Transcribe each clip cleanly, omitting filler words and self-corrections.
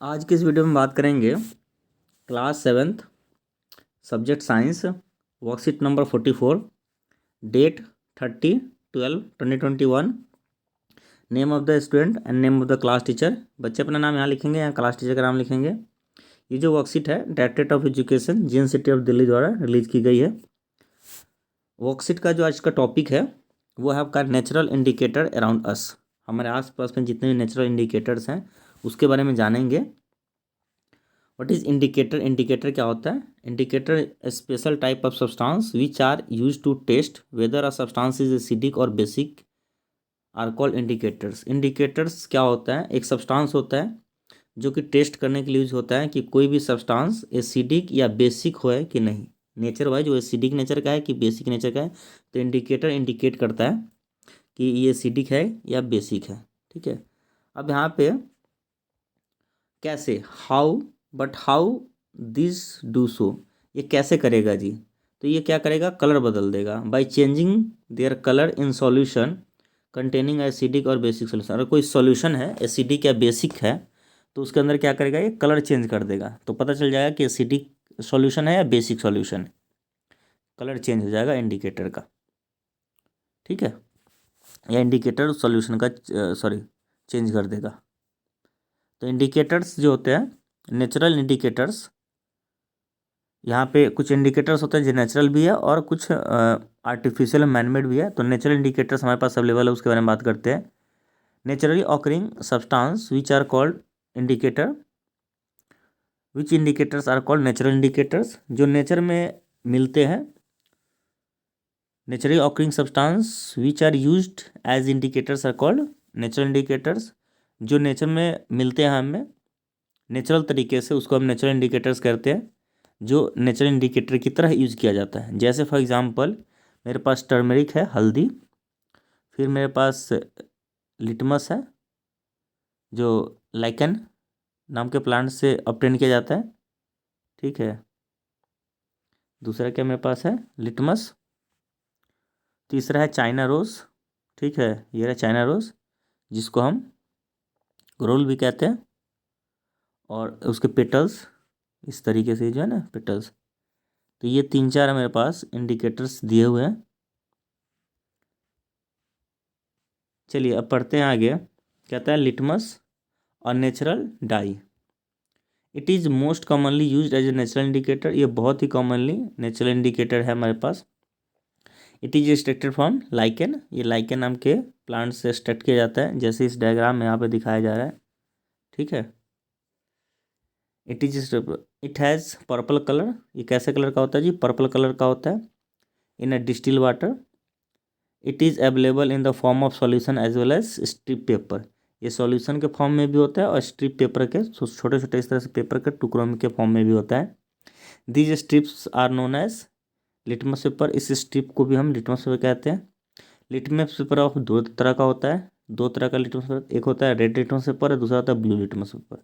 आज की इस वीडियो में बात करेंगे class 7th subject science worksheet number 44 date 30/12/2021 name of the student and name of the class teacher. बच्चे अपना नाम यहाँ लिखेंगे, यहाँ क्लास टीचर का नाम लिखेंगे। ये जो वर्कशीट है directorate of education university of Delhi द्वारा रिलीज की गई है। वर्कशीट का जो आज का टॉपिक है वो है आपका नेचुरल इंडिकेटर अराउंड अस। हमारे आसपास में जितने भी नेचुरल इंडिकेटर्स हैं उसके बारे में जानेंगे। What is indicator? इंडिकेटर क्या होता है? Indicator special type of substance which are use to test whether a substance is acidic और basic are called indicators. Indicators क्या होता है? एक सब्सटेंस होता है जो कि टेस्ट करने के लिए यूज होता है कि कोई भी सब्सटेंस एसिडिक या बेसिक हो कि नहीं। नेचर वाइज वो एसिडिक नेचर का है कि बेसिक नेचर का है, तो इंडिकेटर इंडिकेट करता है कि ये एसिडिक है या बेसिक है। ठीक है। अब यहाँ पे कैसे, हाउ दिस डू सो, ये कैसे करेगा जी? तो ये क्या करेगा? कलर बदल देगा by changing their colour in solution containing acidic और बेसिक सॉल्यूशन। अगर कोई सॉल्यूशन है एसिडिक या बेसिक है तो उसके अंदर क्या करेगा? ये कलर चेंज कर देगा, तो पता चल जाएगा कि एसिडिक सॉल्यूशन है या बेसिक सॉल्यूशन है। कलर चेंज हो जाएगा इंडिकेटर का। ठीक है, या इंडिकेटर सॉल्यूशन का चेंज कर देगा। तो इंडिकेटर्स जो होते हैं नेचुरल इंडिकेटर्स, यहाँ पे कुछ इंडिकेटर्स होते हैं जो नेचुरल भी है और कुछ आर्टिफिशियल मैनमेड भी है। तो नेचुरल इंडिकेटर्स हमारे पास अवेलेबल है, उसके बारे में बात करते हैं। Naturally occurring substance which are called indicator. Which indicators are called natural indicators? जो नेचर में मिलते हैं। Naturally occurring substance which are used as indicators are called natural indicators. जो नेचर में मिलते हैं हमें नेचुरल तरीके से, उसको हम नेचुरल इंडिकेटर्स कहते हैं, जो नेचुरल इंडिकेटर की तरह यूज़ किया जाता है। जैसे फॉर एग्जांपल मेरे पास टर्मरिक है, हल्दी, फिर मेरे पास लिटमस है जो लाइकन नाम के प्लांट से ऑब्टेन किया जाता है। ठीक है, दूसरा क्या मेरे पास है? लिटमस। तीसरा है चाइना रोज़। ठीक है, ये है चाइना रोज़ जिसको हम ग्रोल भी कहते हैं, और उसके पेटल्स इस तरीके से जो है ना पेटल्स। तो ये 3-4 है मेरे पास इंडिकेटर्स दिए हुए हैं। चलिए अब पढ़ते हैं आगे। कहता है लिटमस और natural dye. It is most commonly used as a natural indicator. ये बहुत ही कॉमनली नेचुरल इंडिकेटर है हमारे पास। It is extracted from lichen. ये लाइकेन नाम के प्लांट से एक्सट्रैक्ट किया जाता है, जैसे इस डायग्राम में यहाँ पे दिखाया जा रहा है। ठीक है, इट हैज़ पर्पल कलर। ये कैसे कलर का होता है जी? पर्पल कलर का होता है in a distil water. It is available in the form of solution as well as strip paper. ये सॉल्यूशन के फॉर्म में भी होता है और स्ट्रिप पेपर के छोटे छोटे इस तरह से पेपर के टुकड़ों के फॉर्म में भी होता है। These strips are known as litmus paper. इस स्ट्रिप को भी हम लिटमस पेपर कहते हैं। लिटमस पेपर ऑफ 2 तरह का होता है, 2 तरह का लिटमस पेपर। एक होता है रेड लिटमस पेपर और दूसरा होता है ब्लू लिटमस पेपर।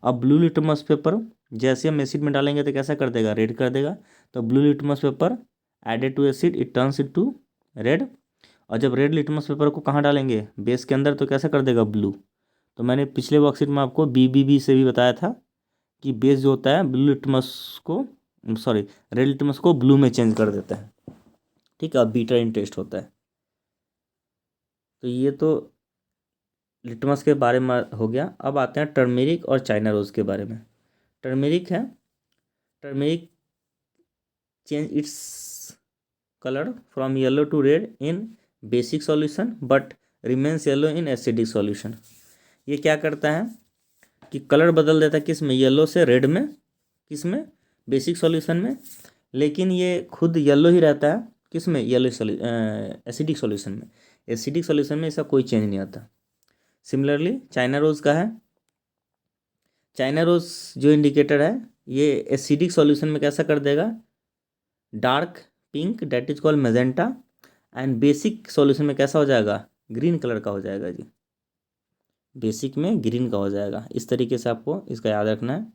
अब ब्लू लिटमस पेपर जैसे हम एसिड में डालेंगे तो कैसा कर देगा? रेड कर देगा। तो blue litmus paper added to acid it turns into red. और जब रेड लिटमस पेपर को कहाँ डालेंगे? बेस के अंदर, तो कैसा कर देगा? ब्लू। तो मैंने पिछले वर्कशीट में आपको BBB से भी बताया था कि बेस जो होता है ब्लू लिटमस को रेड लिटमस को ब्लू में चेंज कर देता है। ठीक है, अब बीटा इन टेस्ट होता है। तो ये तो लिटमस के बारे में हो गया। अब आते हैं टर्मेरिक और चाइना रोज़ के बारे में। टर्मेरिक है, turmeric change its colour from yellow to red in basic solution but remains yellow in acidic solution. ये क्या करता है कि कलर बदल देता है, किस में? येलो से रेड में। किस में? बेसिक सॉल्यूशन में। लेकिन ये खुद येलो ही रहता है, किस में? एसिडिक सॉल्यूशन में। एसिडिक सॉल्यूशन में इसका कोई चेंज नहीं आता। सिमिलरली चाइना रोज़ का है। चाइना रोज़ जो इंडिकेटर है ये एसिडिक सॉल्यूशन में कैसा कर देगा? Dark pink, that is called magenta. And basic solution में कैसा हो जाएगा? ग्रीन कलर का हो जाएगा जी। बेसिक में ग्रीन का हो जाएगा। इस तरीके से आपको इसका याद रखना है।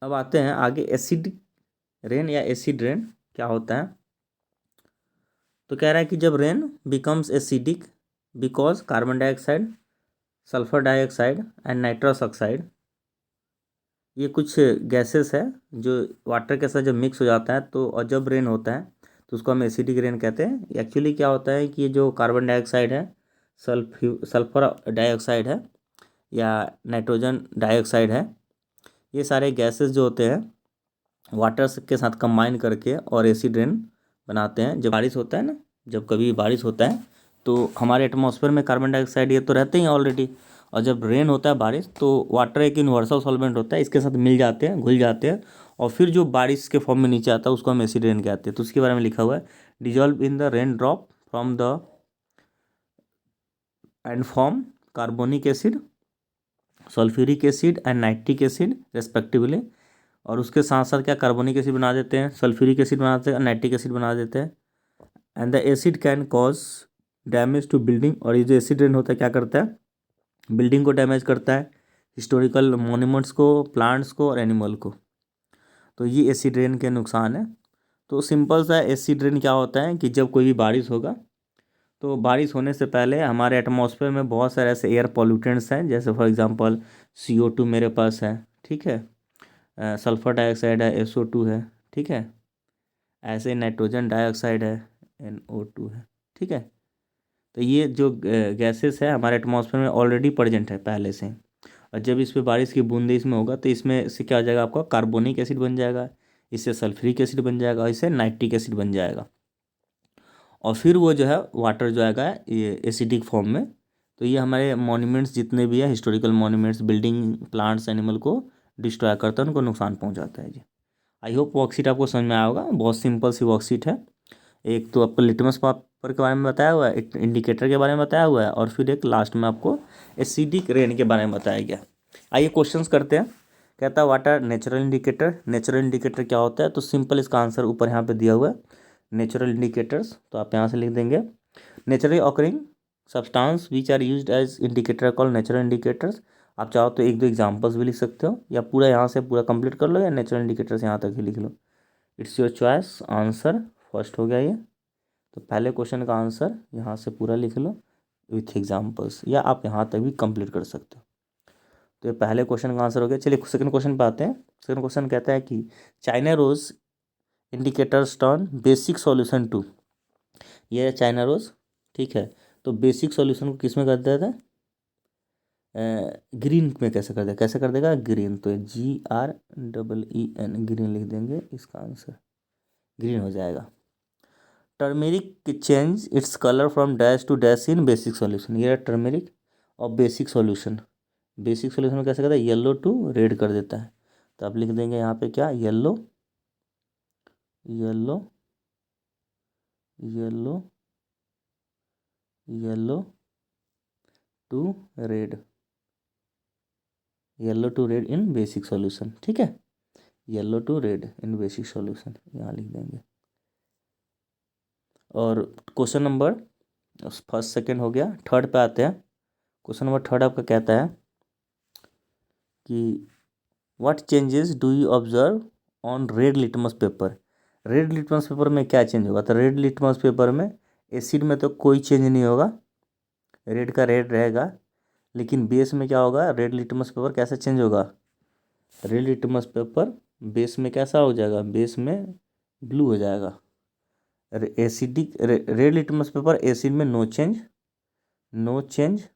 अब आते हैं आगे एसिड रेन या एसिड रेन क्या होता है। तो कह रहा है कि जब rain becomes acidic because carbon dioxide, sulphur dioxide and nitrous oxide, ये कुछ गैसेस है जो वाटर के साथ जब मिक्स हो जाता है तो, और जब रेन होता है तो उसको हम एसिडिक रेन कहते हैं। एक्चुअली क्या होता है कि ये जो कार्बन डाइऑक्साइड है, सल्फर डाइऑक्साइड है या नाइट्रोजन डाइऑक्साइड है, ये सारे गैसेस जो होते हैं वाटर के साथ कंबाइन करके और एसिड रेन बनाते हैं। जब बारिश होता है ना, जब कभी बारिश होता है तो हमारे एटमॉस्फेयर में कार्बन डाइऑक्साइड ये तो रहते ही ऑलरेडी, और जब रेन होता है बारिश तो वाटर एक यूनिवर्सल सॉल्वेंट होता है, इसके साथ मिल जाते हैं, घुल जाते हैं, और फिर जो बारिश के फॉर्म में नीचे आता है उसको हम एसिड रेन कहते हैं। तो उसके बारे में लिखा हुआ है, dissolve in the rain drop from the end form carbonic acid, sulphuric acid and nitric acid respectively. और उसके साथ साथ क्या कार्बोनिक एसिड बना देते हैं, सल्फ्यूरिक एसिड बना देते हैं, नाइट्रिक एसिड बना देते हैं। And the acid can cause damage to building, और ये जो एसिड रेन होता है क्या करता है, बिल्डिंग को डैमेज करता है, हिस्टोरिकल मोन्यूमेंट्स को, प्लांट्स को और एनिमल को। तो ये एसिड रेन के नुकसान है। तो सिंपल सा एसिड रेन क्या होता है कि जब कोई भी बारिश होगा तो बारिश होने से पहले हमारे एटमॉस्फेयर में बहुत सारे ऐसे एयर पॉल्यूटेंट्स हैं, जैसे फॉर एग्जांपल CO2 मेरे पास है, ठीक है, सल्फर डाइऑक्साइड है, SO2 है, ठीक है, ऐसे नाइट्रोजन डाइऑक्साइड है, NO2 है, ठीक है। तो ये जो गैसेस है हमारे एटमॉस्फेयर में ऑलरेडी प्रेजेंट है पहले से, और जब इस पे बारिश की बूंदे इसमें होगा तो इसमें से क्या हो जाएगा, आपका कार्बोनिक एसिड बन जाएगा, इससे सल्फ्यूरिक एसिड बन जाएगा, और इससे नाइट्रिक एसिड बन जाएगा, और फिर वो जो है वाटर जो आएगा ये एसिडिक फॉर्म में। तो ये हमारे मॉन्यूमेंट्स जितने भी है, historical monuments, building, plants, animal को डिस्ट्रॉय करता है, उनको नुकसान पहुंचाता है जी। आई होप वर्कशीट आपको समझ में आया होगा, बहुत सिंपल सी वर्कशीट है। एक तो आपको लिटमस पेपर के बारे में बताया हुआ है, एक इंडिकेटर के बारे में बताया हुआ है, और फिर एक लास्ट में आपको एसिडिक रेन के बारे में बताया गया। आइए क्वेश्चंस करते हैं। कहता है what are natural indicator, natural indicator क्या होता है, तो सिंपल इसका आंसर ऊपर यहाँ पे दिया हुआ है, नेचुरल इंडिकेटर्स। तो आप यहाँ से लिख देंगे naturally occurring substance which are used as indicator called natural indicators. आप चाहो तो एक दो एग्जांपल्स भी लिख सकते हो, या पूरा यहाँ से पूरा कंप्लीट कर लो, या नेचुरल इंडिकेटर्स यहाँ तक ही लिख लो। It's your choice. Answer first हो गया ये, तो पहले क्वेश्चन का आंसर यहाँ से पूरा लिख लो विथ एग्जांपल्स, या आप यहाँ तक भी कंप्लीट कर सकते हो। तो ये पहले क्वेश्चन का आंसर हो गया। चलिए सेकंड क्वेश्चन पे आते हैं। सेकंड क्वेश्चन कहता है कि China rose indicators turn basic solution to, ये है चाइना रोज, ठीक है। तो बेसिक सॉल्यूशन को किस में कर देता है, ग्रीन में कैसे कर देगा, कैसे कर देगा, ग्रीन। तो GREEN, ग्रीन लिख देंगे, इसका आंसर ग्रीन हो जाएगा। Turmeric change its colour from dash to dash in basic solution, ये है टर्मेरिक। और बेसिक सॉल्यूशन, बेसिक सॉल्यूशन में कैसे करता है, येलो टू रेड कर देता है। तो आप लिख देंगे यहाँ पे क्या, yellow, yellow, yellow, yellow to red, yellow to red in basic solution, ठीक है, yellow to red in basic solution यहाँ लिख देंगे। और क्वेश्चन नंबर फर्स्ट सेकंड हो गया, थर्ड पे आते हैं। क्वेश्चन नंबर थर्ड आपका कहता है कि what changes do you observe on red litmus paper. Red litmus paper में क्या चेंज होगा, तो रेड लिटमस पेपर में एसिड में तो कोई चेंज नहीं होगा, रेड का रेड रहेगा, लेकिन बेस में क्या होगा, रेड लिटमस पेपर कैसे चेंज होगा, रेड लिटमस पेपर बेस में कैसा हो जाएगा, बेस में ब्लू हो जाएगा। Acidic red litmus paper acid में no change, no change,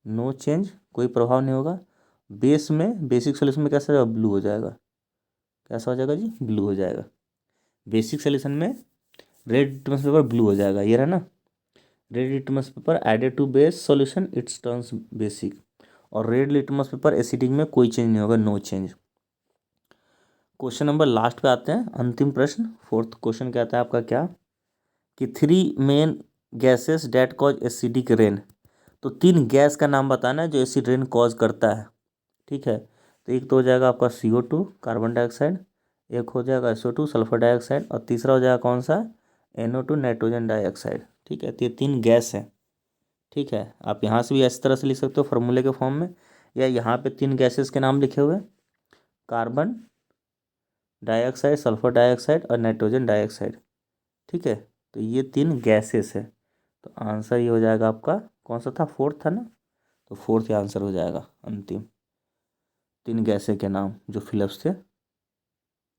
no change, कोई प्रभाव नहीं होगा। बेस में बेसिक सॉल्यूशन में कैसा होगा, ब्लू हो जाएगा, कैसा हो जाएगा जी, ब्लू हो जाएगा। बेसिक सॉल्यूशन में रेड लिटमस पेपर ब्लू हो जाएगा, ये रहा ना, red litmus paper added to base solution its turns basic, और रेड लिटमस पेपर एसिडिक में कोई चेंज नहीं होगा, no change. Question number last पे आते हैं, अंतिम प्रश्न, फोर्थ क्वेश्चन कहता है आपका क्या, कि 3 main gases that cause acidic rain. तो 3 गैस का नाम बताना जो एसिड रेन कॉज करता है, ठीक है। तो एक तो हो जाएगा आपका CO2 कार्बन डाइऑक्साइड, एक हो जाएगा SO2 सल्फर डाइऑक्साइड, और तीसरा हो जाएगा कौन सा, NO2 नाइट्रोजन डाइऑक्साइड, ठीक है। तो ये 3 गैस है, ठीक है। आप यहाँ से भी इस तरह से लिख सकते हो फॉर्मूले के फॉर्म में, या यहाँ पे 3 गैसेस के नाम लिखे हुए, कार्बन डाइऑक्साइड, सल्फर डाइऑक्साइड और नाइट्रोजन डाइऑक्साइड, ठीक है। तो ये 3 गैसेस है। तो आंसर ये हो जाएगा आपका, कौन सा था, फोर्थ था ना, तो फोर्थ ही आंसर हो जाएगा अंतिम। 3 गैसें के नाम जो फिलिप्स थे।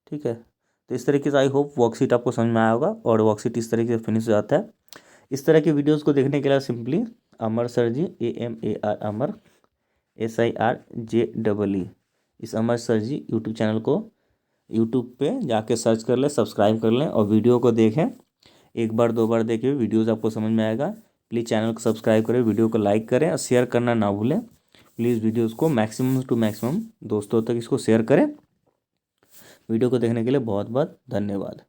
ठीक है, तो इस तरीके से आई होप वर्कशीट आपको समझ में आया होगा, और वर्कशीट इस तरीके से फिनिश हो जाता है। इस तरह की वीडियोस को देखने के लिए सिंपली अमर सर जी, AMAR अमर, SIRJEE, इस अमर सर जी यूट्यूब चैनल को यूट्यूब पे जाके सर्च कर लें, सब्सक्राइब कर लें और वीडियो को देखें। एक बार 2 बार देखिए, वीडियोस आपको समझ में आएगा। प्लीज़ चैनल को सब्सक्राइब करें, वीडियो को लाइक करें और शेयर करना ना भूलें। प्लीज़ वीडियोस को मैक्सिमम टू मैक्सिमम दोस्तों तक इसको शेयर करें। वीडियो को देखने के लिए बहुत बहुत धन्यवाद।